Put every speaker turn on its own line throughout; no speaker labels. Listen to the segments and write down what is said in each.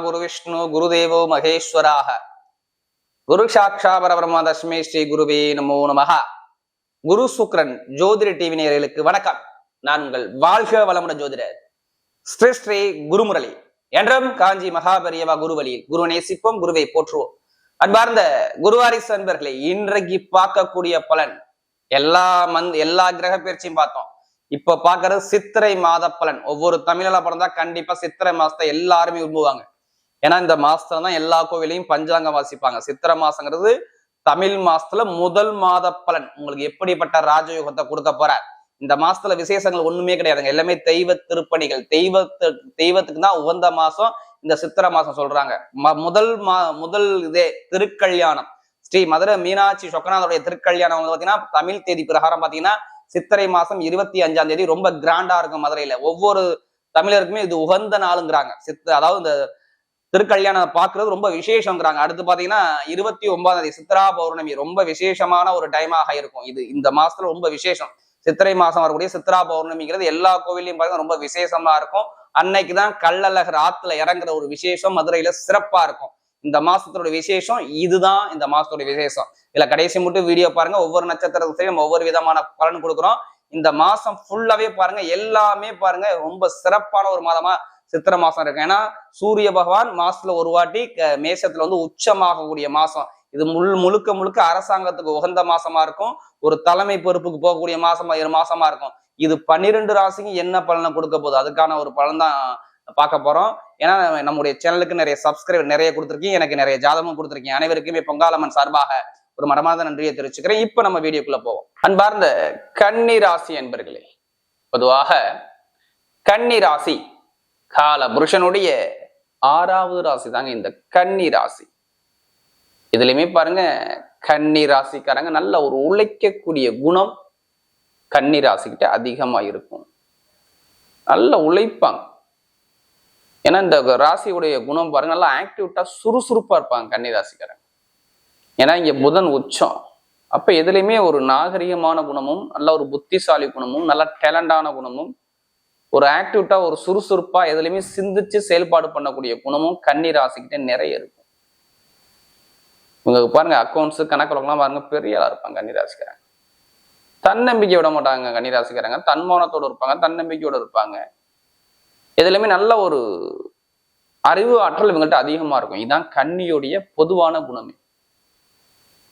குரு விஷ்ணு குருதேவோ மகேஸ்வராக குரு சாட்சா பரபிரம்ம தஸ்மை ஸ்ரீ குருவே நமோ நமஹ. குரு சுக்ரன் ஜோதிட டிவி நேயர்களுக்கு வணக்கம். நான் உங்கள் வாழ்க வளமுடன் ஜோதிடர் ஸ்ரீ ஸ்ரீ குருமுரளி. என்றும் காஞ்சி மகாபெரியவா குருவழியில் குரு நேசிப்போம், குருவை போற்றுவோம். அன்பார்ந்த குருவாரிசு அன்பர்களே, இன்றைக்கு பார்க்கக்கூடிய பலன் எல்லா கிரக பயிற்சியும் பார்த்தோம். இப்ப பாக்குறது சித்திரை மாத பலன். ஒவ்வொரு தமிழ்ல பிறந்தா கண்டிப்பா சித்திரை மாசத்தை எல்லாருமே விரும்புவாங்க. ஏன்னா இந்த மாசத்துல தான் எல்லா கோவிலையும் பஞ்சாங்கம் வாசிப்பாங்க. சித்திரை மாசங்கிறது தமிழ் மாசத்துல முதல் மாத பலன். உங்களுக்கு எப்படிப்பட்ட ராஜயோகத்தை கொடுக்க போற இந்த மாசத்துல விசேஷங்கள் ஒண்ணுமே கிடையாதுங்க. எல்லாமே தெய்வ திருப்பணிகள். தெய்வத்துக்கு தான் உகந்த மாசம் இந்த சித்திரை மாசம் சொல்றாங்க. முதல் இதே திருக்கல்யாணம் ஸ்ரீ மதுரை மீனாட்சி சொக்கநாதருடைய திருக்கல்யாணம் வந்து பாத்தீங்கன்னா தமிழ் தேதி பிரகாரம் பாத்தீங்கன்னா சித்திரை மாசம் 25ஆம் தேதி ரொம்ப கிராண்டா இருக்கும் மதுரையில. ஒவ்வொரு தமிழருக்குமே இது உகந்த நாளுங்கிறாங்க. அதாவது இந்த திருக்கல்யாணம் பாக்குறது ரொம்ப விசேஷங்கிறாங்க. அடுத்து பாத்தீங்கன்னா 29ஆம் தேதி சித்ரா பௌர்ணமி ரொம்ப விசேஷமான ஒரு டைமாக இருக்கும். இது இந்த மாசத்துல ரொம்ப விசேஷம். சித்திரை மாசம் வரக்கூடிய சித்ரா பௌர்ணமிங்கிறது எல்லா கோவிலையும் பாருங்க ரொம்ப விசேஷமா இருக்கும். அன்னைக்குதான் கள்ளழகர் ஆத்துல இறங்குற ஒரு விசேஷம் மதுரையில சிறப்பா இருக்கும். இந்த மாசத்தோட விசேஷம் இதுதான். இந்த மாசத்தோட விசேஷம் இல்ல கடைசி மட்டும் வீடியோ பாருங்க. ஒவ்வொரு நட்சத்திரத்தையும் ஒவ்வொரு விதமான பலன் கொடுக்குறோம். இந்த மாசம் ஃபுல்லாவே பாருங்க, எல்லாமே பாருங்க ரொம்ப சிறப்பான ஒரு மாதமா சித்திரை மாசம் இருக்கு. ஏன்னா சூரிய பகவான் மாசத்துல ஒரு வாட்டி மேஷத்துல வந்து உச்சமாகக்கூடிய மாசம் இது. முழுக்க அரசாங்கத்துக்கு உகந்த மாசமா இருக்கும். ஒரு தலைமை பொறுப்புக்கு போகக்கூடிய மாசமா இருக்கும். இது 12 ராசிக்கு என்ன பலனை கொடுக்க போகுது அதுக்கான ஒரு பலன் தான் பார்க்க போறோம். ஏன்னா நம்முடைய சேனலுக்கு நிறைய சப்ஸ்கிரைபர் நிறைய கொடுத்துருக்கீங்க, எனக்கு நிறைய ஜாதகமும் கொடுத்துருக்கீங்க. அனைவருக்குமே பொங்காலம்மன் சார்பாக ஒரு மனமார்ந்த நன்றியை தெரிவிச்சுக்கிறேன். இப்ப நம்ம வீடியோக்குள்ள போவோம். அன்பார்ந்த கன்னி ராசி என்பர்களே, பொதுவாக கன்னி ராசி கால புருஷனுடைய 6வது ராசி தாங்க இந்த கன்னி ராசி. இதுலயுமே பாருங்க கன்னி ராசிக்காரங்க நல்ல ஒரு உழைக்கக்கூடிய குணம் கன்னி ராசிக்கிட்ட அதிகமா இருக்கும். நல்ல உழைப்பாங்க. ஏன்னா இந்த ராசியுடைய குணம் பாருங்க, நல்லா ஆக்டிவிட்டா சுறுசுறுப்பா இருப்பாங்க கன்னி ராசிக்காரங்க. ஏன்னா இங்க புதன் உச்சம். அப்ப எதுலையுமே ஒரு நாகரிகமான குணமும் நல்ல ஒரு புத்திசாலி குணமும் நல்ல டேலண்டான குணமும் ஒரு ஆக்டிவிட்டா ஒரு சுறுசுறுப்பா எதுலையுமே சிந்திச்சு செயல்பாடு பண்ணக்கூடிய குணமும் கன்னி ராசிக்கிட்ட நிறைய இருக்கும். உங்களுக்கு பாருங்க அக்கௌண்ட்ஸ் கணக்குலாம் பாருங்க பெரிய ஆளா இருப்பாங்க கன்னி ராசிக்காரங்க. தன்னம்பிக்கை விட மாட்டாங்க கன்னி ராசிக்காரங்க. தன்மானத்தோடு இருப்பாங்க, தன்னம்பிக்கையோடு இருப்பாங்க. எதுலையுமே நல்ல ஒரு அறிவு ஆற்றல் இவங்கள்ட்ட அதிகமா இருக்கும். இதுதான் கன்னியுடைய பொதுவான குணமே.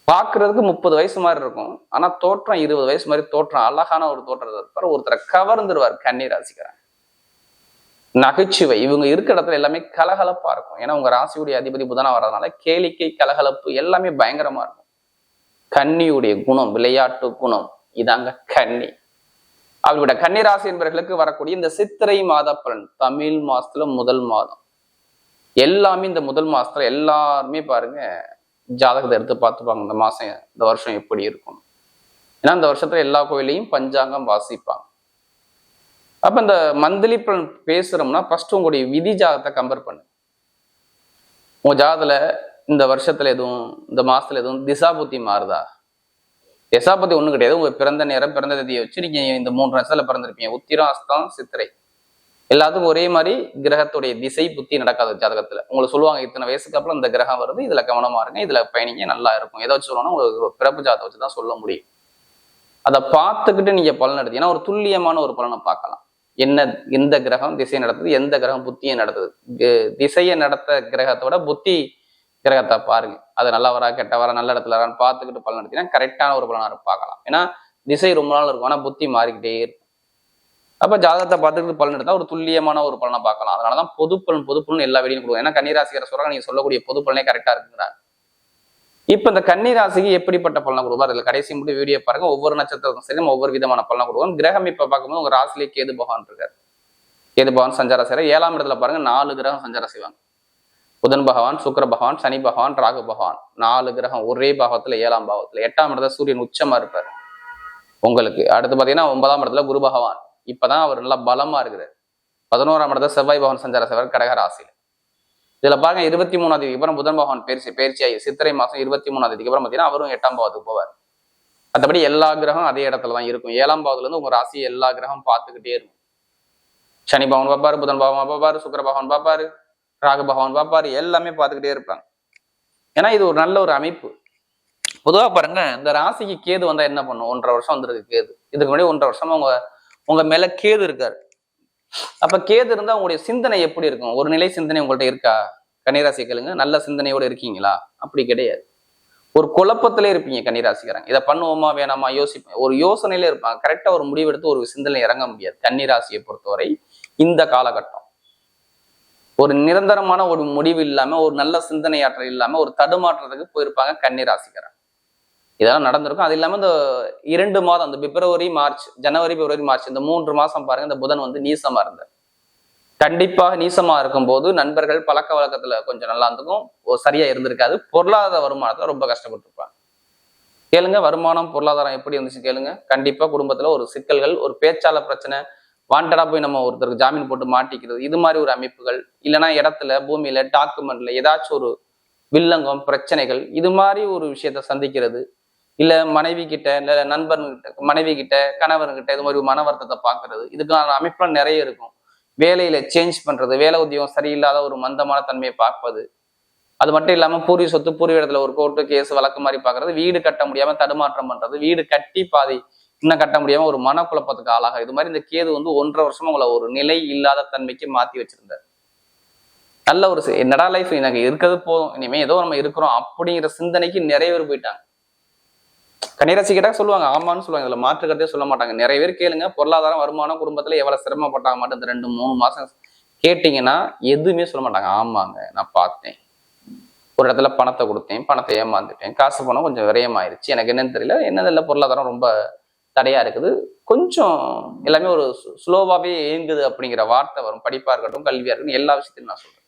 பார்க்கறதுக்கு 30 வயசு மாதிரி இருக்கும், ஆனா தோற்றம் 20 வயசு மாதிரி தோற்றம், அழகான ஒரு தோற்றத்தை இருப்பார். ஒருத்தரை கவர்ந்துருவார் கன்னி ராசிக்காரங்க. நகைச்சுவை இவங்க இருக்கிற இடத்துல எல்லாமே கலகலப்பா இருக்கும். ஏன்னா உங்க ராசியுடைய அதிபதி புதனா வர்றதுனால கேளிக்கை கலகலப்பு எல்லாமே பயங்கரமா இருக்கும். கன்னியுடைய குணம் விளையாட்டு குணம் இதாங்க கன்னி. அவர்களோட கன்னி ராசி என்பவர்களுக்கு வரக்கூடிய இந்த சித்திரை மாத பலன் தமிழ் மாசத்துல முதல் மாதம். எல்லாமே இந்த முதல் மாசத்துல எல்லாருமே பாருங்க ஜாதகத்தை எடுத்து பார்த்துப்பாங்க. இந்த மாசம் இந்த வருஷம் எப்படி இருக்கும். ஏன்னா இந்த வருஷத்துல எல்லா கோயிலையும் பஞ்சாங்கம் வாசிப்பாங்க. அப்ப இந்த மந்த்லி பலன் பேசுறோம்னா ஃபர்ஸ்ட் உங்களுடைய விதி ஜாதகத்தை கம்பேர் பண்ணு. உங்க ஜாதகத்துல இந்த வருஷத்துல எதுவும் இந்த மாசத்துல எதுவும் திசா புத்தி மாறுதா? திசா பத்தி ஒண்ணும் கிடையாது. உங்க பிறந்த நேரம் பிறந்த தேதியை வச்சு நீங்க இந்த 3 வருஷத்துல பிறந்திருப்பீங்க. உத்திரம் அஸ்தம் சித்திரை எல்லாத்துக்கும் ஒரே மாதிரி கிரகத்துடைய திசை புத்தி நடக்காத ஜாதகத்துல உங்களுக்கு சொல்லுவாங்க இத்தனை வயசுக்கு அப்புறம் இந்த கிரகம் வருது, இதுல கவனமா இருங்க, இதுல பயணிங்க நல்லா இருக்கும். எதை வச்சு சொல்லணும்னா உங்களுக்கு பிறப்பு ஜாதகத்தை வச்சுதான் சொல்ல முடியும். அதை பார்த்துக்கிட்டு நீங்க பலன் எடுத்தீங்கன்னா ஒரு துல்லியமான ஒரு பலனை பார்க்கலாம். என்ன எந்த கிரகம் திசையை நடத்துது, எந்த கிரகம் புத்தியை நடத்துது. திசையை நடத்த கிரகத்தோட புத்தி கிரகத்தை பாருங்க. அது நல்லா வரா கெட்ட வரா நல்ல இடத்துல வரான்னு பார்த்துக்கிட்டு பலன் எடுத்தீங்கன்னா கரெக்டான ஒரு பலனாக பார்க்கலாம். ஏன்னா திசை ரொம்ப நாள் இருக்கும், ஆனா புத்தி மாறிக்கிட்டே இருக்கும். அப்ப ஜாதகத்தை பார்த்துக்கிட்டு பலன் எடுத்தா ஒரு துல்லியமான ஒரு பலனை பார்க்கலாம். அதனாலதான் பொது பலன் எல்லா வெளியும் கொடுக்கும். ஏன்னா கன்னிராசிக்கார சொல்றாங்க நீங்க சொல்லக்கூடிய பொது பலனே கரெக்டா இருக்குங்கிறாங்க. இப்ப இந்த கன்னிராசிக்கு எப்படிப்பட்ட பலனை கொடுப்பார் இதுல கடைசி மட்டும் வீடியோ பாருங்க. ஒவ்வொரு நட்சத்திரத்துக்கும் சரி ஒவ்வொரு விதமான பலனை கொடுக்கும். கிரகம் இப்ப பார்க்கும்போது உங்க ராசிலேயே கேது பகவான் இருக்காரு. கேது பகவான் சஞ்சாரம் செய்யற 7ஆம் இடத்துல பாருங்க 4 கிரகம் சஞ்சாரம் செய்வாங்க. புதன் பகவான், சுக்கிர பகவான், சனி பகவான், ராகு பகவான் 4 கிரகம் ஒரே பாகத்துல 7ஆம் பாவத்துல. 8ஆம் இடத்துல சூரியன் உச்சமா இருப்பாரு உங்களுக்கு. அடுத்து பாத்தீங்கன்னா 9ஆம் இடத்துல குரு பகவான் இப்பதான் அவர் நல்லா பலமா இருக்கிறார். 11ஆம் இடத்துல செவ்வாய் பகவான் சஞ்சார செய்வார் கடக ராசியில. இதுல பாருங்க 23ஆம் தேதிக்கு அப்புறம் புதன் பகவான் பயிற்சியாகி சித்திரை மாசம் 23ஆம் தேதிக்கு அப்புறம் பாத்தீங்கன்னா அவரும் 8ஆம் பாவத்துக்கு போவார். மற்றபடி எல்லா கிரகம் அதே இடத்துலதான் இருக்கும். 7ஆம் பாவத்துல இருந்து உங்க ராசி எல்லா கிரகம் பார்த்துக்கிட்டே இருக்கும். சனி பகவான் பார்ப்பாரு, புதன் பகவான் பார்ப்பாரு, சுக்கிர பகவான் பார்ப்பாரு, ராகு பகவான் பார்ப்பாரு, எல்லாமே பார்த்துக்கிட்டே இருப்பாங்க. ஏன்னா இது ஒரு நல்ல ஒரு அமைப்பு. பொதுவா பாருங்க, இந்த ராசிக்கு கேது வந்தா என்ன பண்ணும்? 1.5 வருஷம் வந்திருக்கு கேது. இதுக்கு முன்னாடி 1.5 வருஷமா உங்க மேல கேது இருக்காரு. அப்ப கேது இருந்தா உங்களுடைய சிந்தனை எப்படி இருக்கும்? ஒரு நிலை சிந்தனை உங்கள்ட்ட இருக்கா? கன்னிராசி கேளுங்க, நல்ல சிந்தனையோட இருக்கீங்களா? அப்படி கிடையாது. ஒரு குழப்பத்திலே இருப்பீங்க கன்னிராசிக்காரங்க. இதை பண்ணுவோமா வேணாமா யோசிப்பேன். ஒரு யோசனையிலே இருப்பாங்க. கரெக்டா ஒரு முடிவெடுத்து ஒரு சிந்தனை இறங்க முடியாது கன்னிராசியை பொறுத்தவரை. இந்த காலகட்டம் ஒரு நிரந்தரமான ஒரு முடிவு இல்லாம, ஒரு நல்ல சிந்தனையாற்றல் இல்லாம ஒரு தடுமாற்றத்துக்கு போயிருப்பாங்க கன்னிராசிக்காரங்க. இதெல்லாம் நடந்திருக்கும். அது இல்லாம இந்த 2 மாதம், இந்த பிப்ரவரி மார்ச், ஜனவரி பிப்ரவரி மார்ச், இந்த 3 மாசம் பாருங்க, இந்த புதன் வந்து நீசமா இருந்தார். கண்டிப்பாக நீசமா இருக்கும்போது நண்பர்கள் பழக்க வழக்கத்துல கொஞ்சம் நல்லா இருந்துக்கும், சரியா இருந்திருக்காது. பொருளாதார வருமானத்துல ரொம்ப கஷ்டப்பட்டிருப்பாங்க. கேளுங்க, வருமானம் பொருளாதாரம் எப்படி இருந்துச்சு கேளுங்க. கண்டிப்பா குடும்பத்துல ஒரு சிக்கல்கள், ஒரு பேச்சாளர் பிரச்சனை, வாண்டடா போய் நம்ம ஒருத்தருக்கு ஜாமீன் போட்டு மாட்டிக்கிறது, இது மாதிரி ஒரு அமைப்புகள், இல்லைன்னா இடத்துல பூமியில டாக்குமெண்ட்ல ஏதாச்சும் ஒரு வில்லங்கம் பிரச்சனைகள், இது மாதிரி ஒரு விஷயத்த சந்திக்கிறது, இல்ல மனைவி கிட்ட, இல்ல நண்பர்கிட்ட, மனைவி கிட்ட, கணவர்கிட்ட இது மாதிரி மன வருத்தத்தை பாக்குறது, இதுக்கான அமைப்புலாம் நிறைய இருக்கும். வேலையில சேஞ்ச் பண்றது, வேலை உத்தியோகம் சரியில்லாத ஒரு மந்தமான தன்மையை பார்ப்பது, அது மட்டும் இல்லாம பூர்வீக சொத்து பூர்வீக இடத்துல ஒரு கோர்ட்டு கேஸ் வழக்கு மாதிரி பாக்குறது, வீடு கட்ட முடியாம தடுமாற்றம் பண்றது, வீடு கட்டி பாதி இன்னும் கட்ட முடியாம ஒரு மனக்குழப்பத்துக்கு ஆளாக, இது மாதிரி இந்த கேது வந்து 1.5 வருஷமா உங்களை ஒரு நிலை இல்லாத தன்மைக்கு மாத்தி வச்சிருந்தார். நல்ல ஒரு என்னடா லைஃப், எனக்கு இருக்கிறது போதும், இனிமே ஏதோ நம்ம இருக்கிறோம் அப்படிங்கிற சிந்தனைக்கு நிறைய பேர் போயிட்டாங்க. கன்னிராசி கேட்டா சொல்லுவாங்க, ஆமான்னு சொல்லுவாங்க, இதுல மாற்றுக்கிறதே சொல்ல மாட்டாங்க. நிறைய பேர் கேளுங்க, பொருளாதாரம் வருமானம் குடும்பத்துல எவ்வளவு சிரமப்பட்டாங்க மட்டும் இந்த 2-3 மாசம் கேட்டீங்கன்னா எதுவுமே சொல்ல மாட்டாங்க. ஆமாங்க, நான் பார்த்தேன், ஒரு இடத்துல பணத்தை கொடுத்தேன், பணத்தை ஏமாந்துட்டேன், காசு பணம் கொஞ்சம் விரயமாயிருச்சு, எனக்கு என்னன்னு தெரியல, என்னதில்ல பொருளாதாரம் ரொம்ப தடையா இருக்குது, கொஞ்சம் எல்லாமே ஒரு ஸ்லோவாவே இயங்குது அப்படிங்கிற வார்த்தை வரும். படிப்பா இருக்கட்டும், கல்வியா இருக்கட்டும், எல்லா விஷயத்தையும் நான் சொல்றேன்.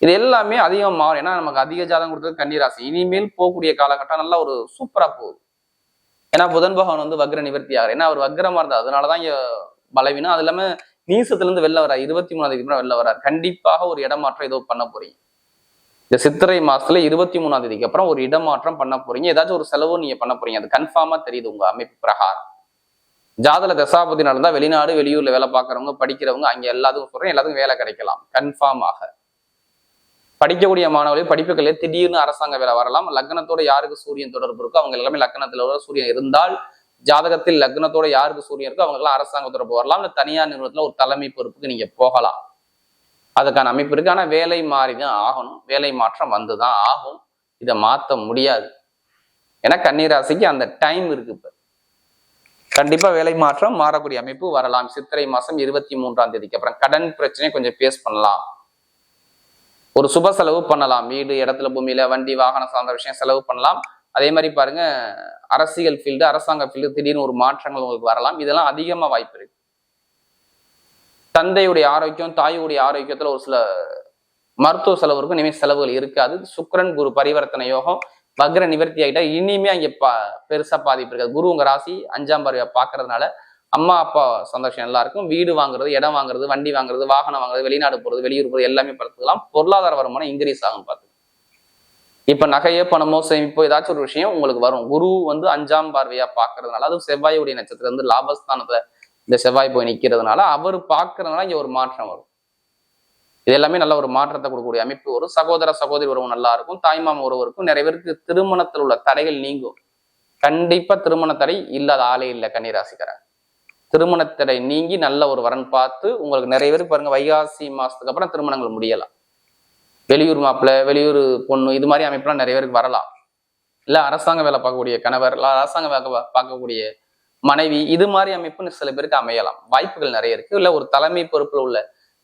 இது எல்லாமே அதிகம் மாறும். ஏன்னா நமக்கு அதிக ஜாதகம் கொடுத்தது கன்னிராசி. இனிமேல் போகக்கூடிய காலகட்டம் நல்லா ஒரு சூப்பரா போகுது. ஏன்னா புதன் பகவான் வந்து வக்ர நிவர்த்தி ஆகிறார். ஏன்னா அவர் வக்ரமா இருந்தார், அதனாலதான் இங்க பலவீனம். அது இல்லாம நீசத்துல இருந்து வெளில வரார், 23ஆம் தேதி வெளில வரார். கண்டிப்பாக ஒரு இடமாற்றம் ஏதோ பண்ண போறீங்க. இந்த சித்திரை மாசத்துல 23ஆம் தேதிக்கு அப்புறம் ஒரு இடமாற்றம் பண்ண போறீங்க. ஏதாச்சும் ஒரு செலவு நீங்க பண்ண போறீங்க. அது கன்ஃபார்மா தெரியுது உங்க அமைப்பு பிரகாரம். ஜாதக தசாபதி நடந்தா வெளிநாடு வெளியூர்ல வேலை பார்க்கறவங்க, படிக்கிறவங்க, அங்க எல்லாத்துக்கும் சொல்றேன், எல்லாத்துக்கும் வேலை கிடைக்கலாம் கன்ஃபார்ம் ஆக. படிக்கக்கூடிய மாணவர்கள் படிப்புகளே திடீர்னு அரசாங்க வேலை வரலாம். லக்னத்தோட யாருக்கு சூரியன் தொடர்பு இருக்கோ அவங்க எல்லாமே, லக்னத்துல சூரியன் இருந்தால் ஜாதகத்தில் லக்னத்தோட யாருக்கு சூரியன் இருக்கோ அவங்க எல்லாம் அரசாங்க தொடர்பு வரலாம். இல்ல தனியார் நிறுவனத்துல ஒரு தலைமை பொறுப்புக்கு நீங்க போகலாம். அதுக்கான அமைப்பு இருக்கு. ஆனா வேலை மாறிதான் ஆகணும், வேலை மாற்றம் வந்துதான் ஆகும். இதை மாற்ற முடியாது. ஏன்னா கன்னிராசிக்கு அந்த டைம் இருக்கு. இப்ப கண்டிப்பா வேலை மாற்றம் மாறக்கூடிய அமைப்பு வரலாம். சித்திரை மாசம் 23ஆம் தேதிக்கு அப்புறம் கடன் பிரச்சனையை கொஞ்சம் பேஸ் பண்ணலாம். ஒரு சுப செலவு பண்ணலாம். வீடு, இடத்துல, பூமியில, வண்டி, வாகனம் சார்ந்த விஷயம் செலவு பண்ணலாம். அதே மாதிரி பாருங்க, அரசியல் ஃபீல்டு, அரசாங்க ஃபீல்டு திடீர்னு ஒரு மாற்றங்கள் உங்களுக்கு வரலாம். இதெல்லாம் அதிகமா வாய்ப்பு இருக்கு. தந்தையுடைய ஆரோக்கியம், தாயுடைய ஆரோக்கியத்துல ஒரு சில மருத்துவ செலவு இருக்கும். இனிமே செலவுகள் இருக்காது. சுக்கிரன் குரு பரிவர்த்தனை யோகம் வக்ர நிவர்த்தி ஆகிட்டா இனிமே அங்க பெருசா பாதிப்பு இருக்காது. குரு உங்க ராசி 5ஆம் பார்வையை பாக்குறதுனால அம்மா அப்பா சந்தோஷம் நல்லா இருக்கும். வீடு வாங்குறது, இடம் வாங்குறது, வண்டி வாங்குறது, வாகனம் வாங்குறது, வெளிநாடு போறது, வெளியூர் போறது எல்லாமே பார்த்துக்கலாம். பொருளாதார வருமானம் இன்க்ரீஸ் ஆகும். பார்த்து இப்ப நகையோ பணமோ சேமிப்போ ஏதாச்சும் ஒரு விஷயம் உங்களுக்கு வரும். குரு வந்து 5ஆம் பார்வையா பாக்குறதுனால, அதுவும் செவ்வாயுடைய நட்சத்திரம் வந்து லாபஸ்தானத்துல இந்த செவ்வாய் போய் நிக்கிறதுனால அவர் பாக்குறதுனால இங்க ஒரு மாற்றம் வரும். இது எல்லாமே நல்ல ஒரு மாற்றத்தை கொடுக்கக்கூடிய அமைப்பு வரும். சகோதர சகோதரி உறவு நல்லா இருக்கும். தாய்மாம உறவு இருக்கும். நிறைய பேருக்கு திருமணத்தில் உள்ள தடைகள் நீங்கும். கண்டிப்பா திருமண தடை இல்லாத ஆளே இல்லை கன்னிராசிக்காரங்க. திருமணத்தடை நீங்கி நல்ல ஒரு வரன் பார்த்து உங்களுக்கு நிறைய பேருக்கு பாருங்க, வைகாசி மாசத்துக்கு அப்புறம் திருமணங்கள் முடியலாம். வெளியூர் மாப்பிள்ளை, வெளியூர் பொண்ணு, இது மாதிரி அமைப்புலாம் நிறைய பேருக்கு வரலாம். இல்ல அரசாங்க வேலை பார்க்கக்கூடிய கணவர், இல்ல அரசாங்க வேலை பார்க்கக்கூடிய மனைவி, இது மாதிரி அமைப்புன்னு சில பேருக்கு அமையலாம். வாய்ப்புகள் நிறைய இருக்கு. இல்ல ஒரு தலைமை பொறுப்புல உள்ள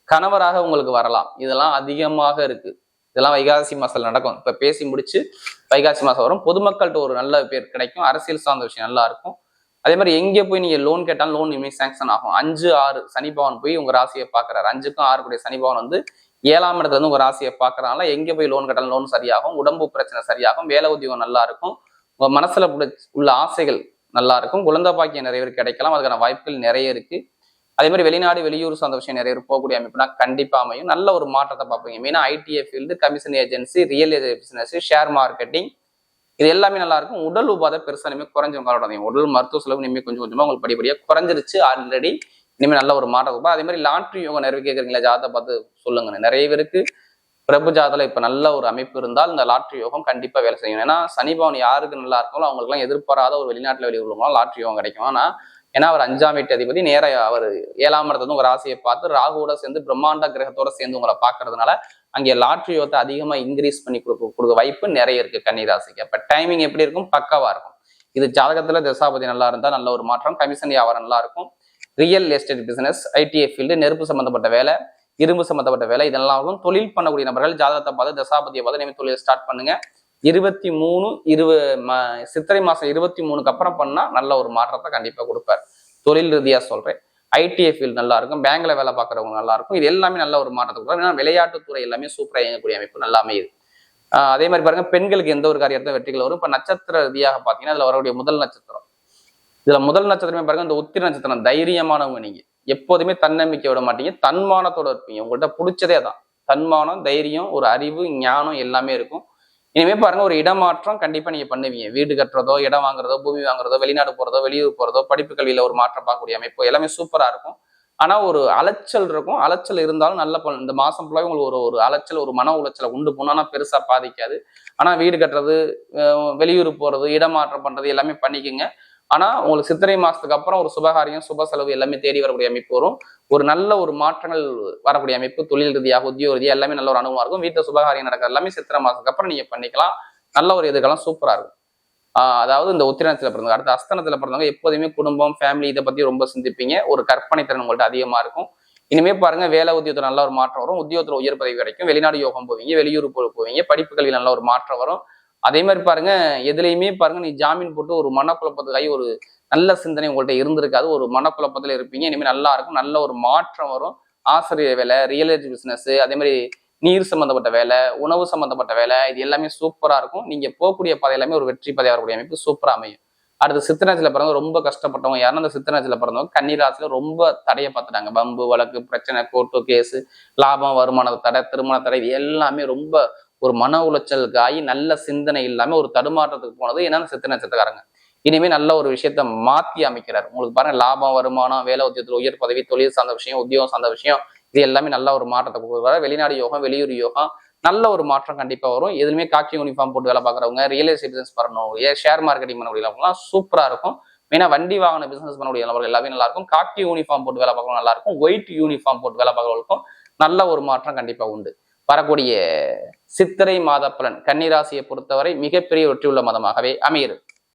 கணவராக உங்களுக்கு வரலாம். இதெல்லாம் அதிகமாக இருக்கு. இதெல்லாம் வைகாசி மாசத்துல நடக்கும். இப்ப பேசி முடிச்சு வைகாசி மாசம் வரும். பொதுமக்கள்கிட்ட ஒரு நல்ல பேர் கிடைக்கும். அரசியல் சார்ந்த விஷயம் நல்லா இருக்கும். அதே மாதிரி எங்கே போய் நீங்க லோன் கேட்டாலும் லோன் இனிமேல் சேங்ஷன் ஆகும். 5-6 சனி பகவான் போய் உங்க ராசியை பாக்குறாரு. 5க்கும் 6 கூடிய சனி பகவான் வந்து 7ஆம் இடத்துல இருந்து உங்க ராசியை பாக்குறதுனால எங்க போய் லோன் கேட்டாலும் லோன் சரியாகும். உடம்பு பிரச்சனை சரியாகும். வேலை உத்தியோகம் நல்லா இருக்கும். உங்க மனசுல உள்ள ஆசைகள் நல்லா இருக்கும். குழந்தை பாக்கியம் நிறைய பேர் கிடைக்கலாம். அதுக்கான வாய்ப்புகள் நிறைய இருக்கு. அதே மாதிரி வெளிநாடு வெளியூர் சார்ந்த விஷயம் நிறைய பேர் போகக்கூடிய அமைப்புனா கண்டிப்பா அமையும். நல்ல ஒரு மாற்றத்தை பார்ப்பீங்க. மெயினா ITI field, commission agency, real estate business, share marketing, இது எல்லாமே நல்லா இருக்கும். உடல் உபாதை பெருசா இனிமேல் குறைஞ்சவங்க. உடல் மருத்துவ செலவு இனிமேல் கொஞ்சம் கொஞ்சமா உங்களுக்கு படிப்படியா குறைஞ்சிருச்சு. ஆல்ரெடி இனிமேல் நல்ல ஒரு மாற்றம் இருக்கும். அதே மாதிரி லாட்ரி யோகம் நிறைய கேட்குறீங்களா, ஜாதகத்தை பார்த்து சொல்லுங்க. நிறைய பேருக்கு பிரபு ஜாதல இப்ப நல்ல ஒரு அமைப்பு இருந்தால் இந்த லாட்ரி யோகம் கண்டிப்பா வேலை செய்யும். ஏன்னா சனி பவன் யாருக்கு நல்லா இருக்கும் அவங்களுக்கு எல்லாம் எதிர்பாராத ஒரு வெளிநாட்டுல வெளியே உள்ளவங்க லாட்ரி யோகம் கிடைக்கும். ஆனா ஏன்னா அவர் 5ஆம் வீட்டு அதிபதி நேர அவர் 7ஆம் இடத்துல உங்க ராசியை பார்த்து ராகுவோட சேர்ந்து பிரம்மாண்ட கிரகத்தோட சேர்ந்து உங்களை பாக்குறதுனால அங்கே லாட்ரி யோகத்தை அதிகமா இன்க்ரீஸ் பண்ணி கொடுக்க வாய்ப்பு நிறைய இருக்கு கன்னி ராசிக்கு. அப்ப டைமிங் எப்படி இருக்கும், பக்காவா இருக்கும். இது ஜாதகத்துல தசாபதி நல்லா இருந்தா நல்ல ஒரு மாற்றம். கமிஷன் வியாபாரம் நல்லா இருக்கும். Real estate business, ITI field, நெருப்பு சம்பந்தப்பட்ட வேலை, இரும்பு சம்பந்தப்பட்ட வேலை, இதெல்லாம் தொழில் பண்ணக்கூடிய நபர்கள் ஜாதகத்தை பார்த்து தசாபதியை பார்த்து நீங்கள் தொழில் ஸ்டார்ட் பண்ணுங்க. 23 சித்திரை மாசம் 23க்கு அப்புறம் பண்ணா நல்ல ஒரு மாற்றத்தை கண்டிப்பா கொடுப்பார். தொழில் ரீதியா சொல்றேன். ஐடிஐ ஃபீல்டு நல்லா இருக்கும், பேங்க்ல வேலை பார்க்குறவங்க நல்லா இருக்கும். இது எல்லாமே நல்ல ஒரு மாற்றத்தை கொடுக்கும். ஏன்னா விளையாட்டுத்துறை எல்லாமே சூப்பராக இயங்கக்கூடிய அமைப்பு நல்லா அமையுது. அதே மாதிரி பாருங்க, பெண்களுக்கு எந்த ஒரு காரியத்தை வெற்றிகள் வரும். இப்ப நட்சத்திர ரீதியாக பாத்தீங்கன்னா அதுல வரக்கூடிய முதல் நட்சத்திரம், இதுல முதல் நட்சத்திரமே பாருங்க இந்த உத்திர நட்சத்திரம். தைரியமானவங்க நீங்க, எப்போதுமே தன்னம்பிக்கை விட மாட்டீங்க, தன்மானத்தோட இருப்பீங்க. உங்கள்கிட்ட பிடிச்சதே தான் தன்மானம், தைரியம், ஒரு அறிவு, ஞானம் எல்லாமே இருக்கும். இனிமே பாருங்க ஒரு இடமாற்றம் கண்டிப்பா நீங்க பண்ணுவீங்க. வீடு கட்டுறதோ, இடம் வாங்குறதோ, பூமி வாங்குறதோ, வெளிநாடு போறதோ, வெளியூர் போறதோ, படிப்பு கல்வியில ஒரு மாற்றம் பார்க்கக்கூடிய அமைப்பு எல்லாமே சூப்பரா இருக்கும். ஆனா ஒரு அலைச்சல் இருக்கும். அலைச்சல் இருந்தாலும் நல்ல இந்த மாசம் ஃபுல்லாவே உங்களுக்கு ஒரு அலைச்சல், ஒரு மன உளைச்சலை உண்டு போனா பெருசா பாதிக்காது. ஆனா வீடு கட்டுறது, வெளியூர் போறது, இடமாற்றம் பண்றது எல்லாமே பண்ணிக்கோங்க. ஆனா உங்களுக்கு சித்திரை மாசத்துக்கு அப்புறம் ஒரு சுபகாரியம், சுப செலவு எல்லாமே தேடி வரக்கூடிய அமைப்பு வரும். ஒரு நல்ல ஒரு மாற்றங்கள் வரக்கூடிய அமைப்பு, தொழில் ரீதியாக, உத்தியோக ரீதியாக எல்லாமே நல்ல ஒரு அனுபவம் இருக்கும். வீட்டுல சுபகாரியம் நடக்கிற எல்லாமே சித்திரை மாசத்துக்கு அப்புறம் நீங்க பண்ணிக்கலாம். நல்ல ஒரு எதிர்காலம் சூப்பரா இருக்கும். அதாவது இந்த உத்திரத்துல பிறந்தவங்க, அடுத்த அஸ்தனத்துல பிறந்தவங்க எப்போதுமே குடும்பம், ஃபேமிலி இதை பத்தி ரொம்ப சிந்திப்பீங்க. ஒரு கற்பனை திறன் உங்கள்ட்ட அதிகமா இருக்கும். இனிமே பாருங்க வேலை உத்தியோகத்துல நல்ல ஒரு மாற்றம் வரும். உத்தியோகத்துல உயர் பதவி கிடைக்கும். வெளிநாடு யோகம் போவீங்க, வெளியூர் போவீங்க. படிப்பு கல்வியில் நல்ல ஒரு மாற்றம் வரும். அதே மாதிரி பாருங்க எதுலையுமே பாருங்க நீ ஜாமீன் போட்டு ஒரு மனக்குழப்பத்துக்காகி ஒரு நல்ல சிந்தனை உங்கள்கிட்ட இருந்திருக்காது. ஒரு மனக்குழப்பத்துல இருப்பீங்க. இனிமேல் நல்லா இருக்கும். நல்ல ஒரு மாற்றம் வரும். ஆசிரியர் வேலை, ரியல் எஸ்டேட் பிசினஸ், அதே மாதிரி நீர் சம்பந்தப்பட்ட வேலை, உணவு சம்பந்தப்பட்ட வேலை, இது எல்லாமே சூப்பரா இருக்கும். நீங்க போகக்கூடிய பாதை எல்லாமே ஒரு வெற்றி பாதையாக வரக்கூடிய அமைப்பு சூப்பரா அமையும். அடுத்து சித்திரத்துல பிறந்தவங்க ரொம்ப கஷ்டப்பட்டவங்க யாருன்னா அந்த சித்திரத்துல பிறந்தவங்க கன்னிராசில ரொம்ப தடையை பார்த்துட்டாங்க. பம்பு, வழக்கு, பிரச்சனை, கோர்ட்டு கேஸு, லாபம், வருமான தடை, திருமண தடை, இது எல்லாமே ரொம்ப ஒரு மன உளைச்சலுக்கு ஆகி நல்ல சிந்தனை இல்லாம ஒரு தடுமாற்றத்துக்கு போனது என்னன்னு சித்திர நட்சத்திரக்காரங்க. இனிமே நல்ல ஒரு விஷயத்த மாத்தி அமைக்கிறார். உங்களுக்கு பாருங்க லாபம், வருமானம், வேலை உத்தியோகத்தில் உயர் பதவி, தொழில் சார்ந்த விஷயம், உத்தியோகம் சார்ந்த விஷயம், இது எல்லாமே நல்ல ஒரு மாற்றத்தை கொடுக்குறாரு. வெளிநாடு யோகம், வெளியூர் யோகம், நல்ல ஒரு மாற்றம் கண்டிப்பா வரும். எதுவுமே காக்கி யூனிஃபார்ம் போட்டு வேலை பார்க்குறவங்க, ரியல் எஸ்டேட் பிசினஸ் பண்ணணும், ஷேர் மார்க்கெட்டிங் பண்ணக்கூடியவங்கலாம் சூப்பரா இருக்கும். மெயினா வண்டி வாகன பிசினஸ் பண்ணக்கூடிய நபர்கள் எல்லாமே நல்லா இருக்கும். காக்கி யூனிஃபார்ம் போட்டு வேலை பார்க்கணும் நல்லா இருக்கும். ஒயிட் யூனிஃபார்ம் போட்டு வேலை பார்க்கறவங்களுக்கும் நல்ல ஒரு மாற்றம் கண்டிப்பா உண்டு. வரக்கூடிய சித்திரை மாத பலன் கன்னிராசியை பொறுத்தவரை மிகப்பெரிய வெற்றியுள்ள மாதமாகவே அமைகிறது.